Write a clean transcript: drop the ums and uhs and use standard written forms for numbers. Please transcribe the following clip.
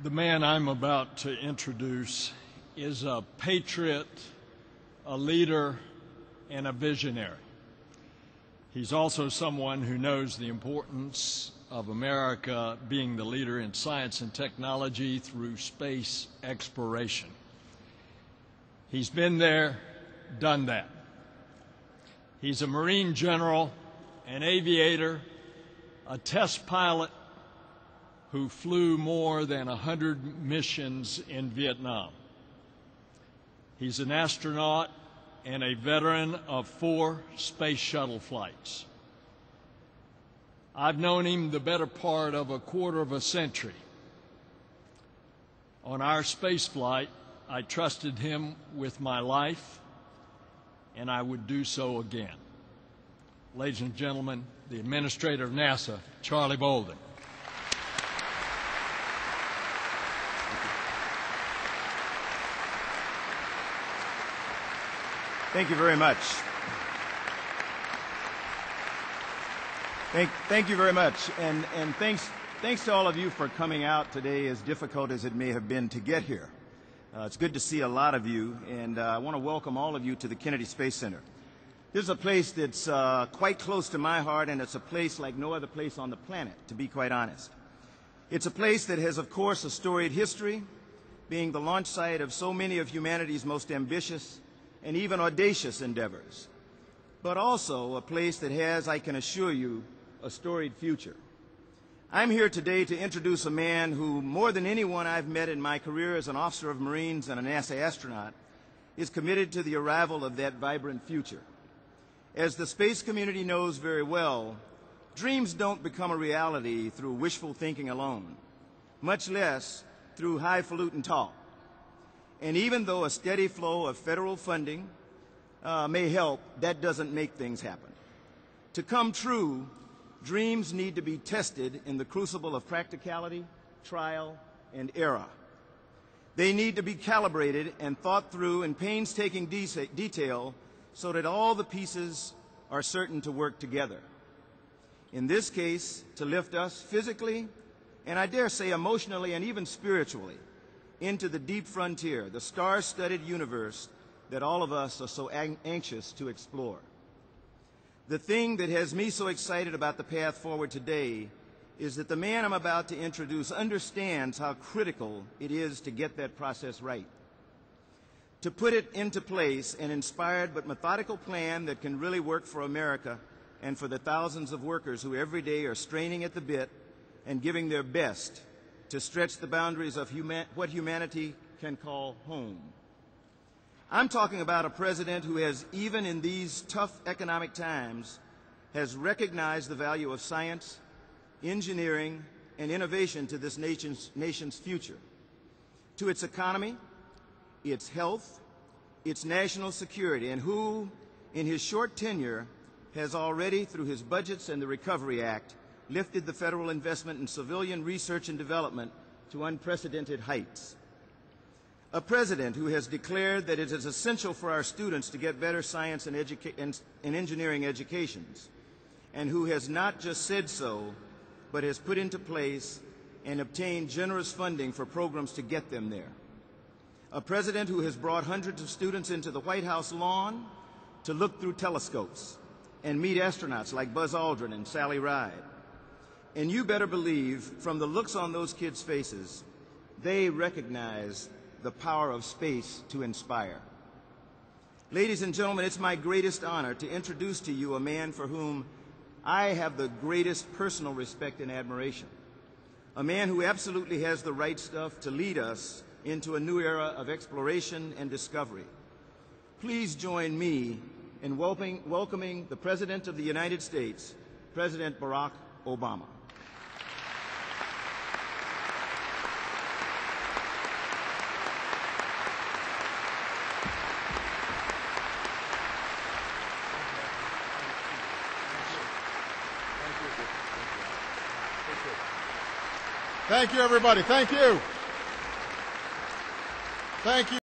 The man I'm about to introduce is a patriot, a leader, and a visionary. He's also someone who knows the importance of America being the leader in science and technology through space exploration. He's been there, done that. He's a Marine general, an aviator, a test pilot who flew more than 100 missions in Vietnam. He's an astronaut and a veteran of 4 space shuttle flights. I've known him the better part of a quarter of a century. On our space flight, I trusted him with my life, and I would do so again. Ladies and gentlemen, the Administrator of NASA, Charlie Bolden. Thank you very much. Thank you very much. And thanks to all of you for coming out today, as difficult as it may have been to get here. It's good to see a lot of you, and I want to welcome all of you to the Kennedy Space Center. This is a place that's quite close to my heart, and it's a place like no other place on the planet, to be quite honest. It's a place that has, of course, a storied history, being the launch site of so many of humanity's most ambitious and even audacious endeavors, but also a place that has, I can assure you, a storied future. I'm here today to introduce a man who, more than anyone I've met in my career as an officer of Marines and a NASA astronaut, is committed to the arrival of that vibrant future. As the space community knows very well, dreams don't become a reality through wishful thinking alone, much less through highfalutin talk. And even though a steady flow of federal funding may help, that doesn't make things happen. To come true, dreams need to be tested in the crucible of practicality, trial, and error. They need to be calibrated and thought through in painstaking detail so that all the pieces are certain to work together. In this case, to lift us physically, and I dare say emotionally and even spiritually, into the deep frontier, the star-studded universe that all of us are so anxious to explore. The thing that has me so excited about the path forward today is that the man I'm about to introduce understands how critical it is to get that process right. To put it into place, an inspired but methodical plan that can really work for America and for the thousands of workers who every day are straining at the bit and giving their best to stretch the boundaries of what humanity can call home. I'm talking about a president who has, even in these tough economic times, has recognized the value of science, engineering, and innovation to this nation's future, to its economy, its health, its national security, and who, in his short tenure, has already, through his budgets and the Recovery Act, lifted the federal investment in civilian research and development to unprecedented heights. A president who has declared that it is essential for our students to get better science and engineering educations, and who has not just said so, but has put into place and obtained generous funding for programs to get them there. A president who has brought hundreds of students into the White House lawn to look through telescopes and meet astronauts like Buzz Aldrin and Sally Ride. And you better believe, from the looks on those kids' faces, they recognize the power of space to inspire. Ladies and gentlemen, it's my greatest honor to introduce to you a man for whom I have the greatest personal respect and admiration. A man who absolutely has the right stuff to lead us into a new era of exploration and discovery. Please join me in welcoming the President of the United States, President Barack Obama. Thank you, everybody. Thank you. Thank you.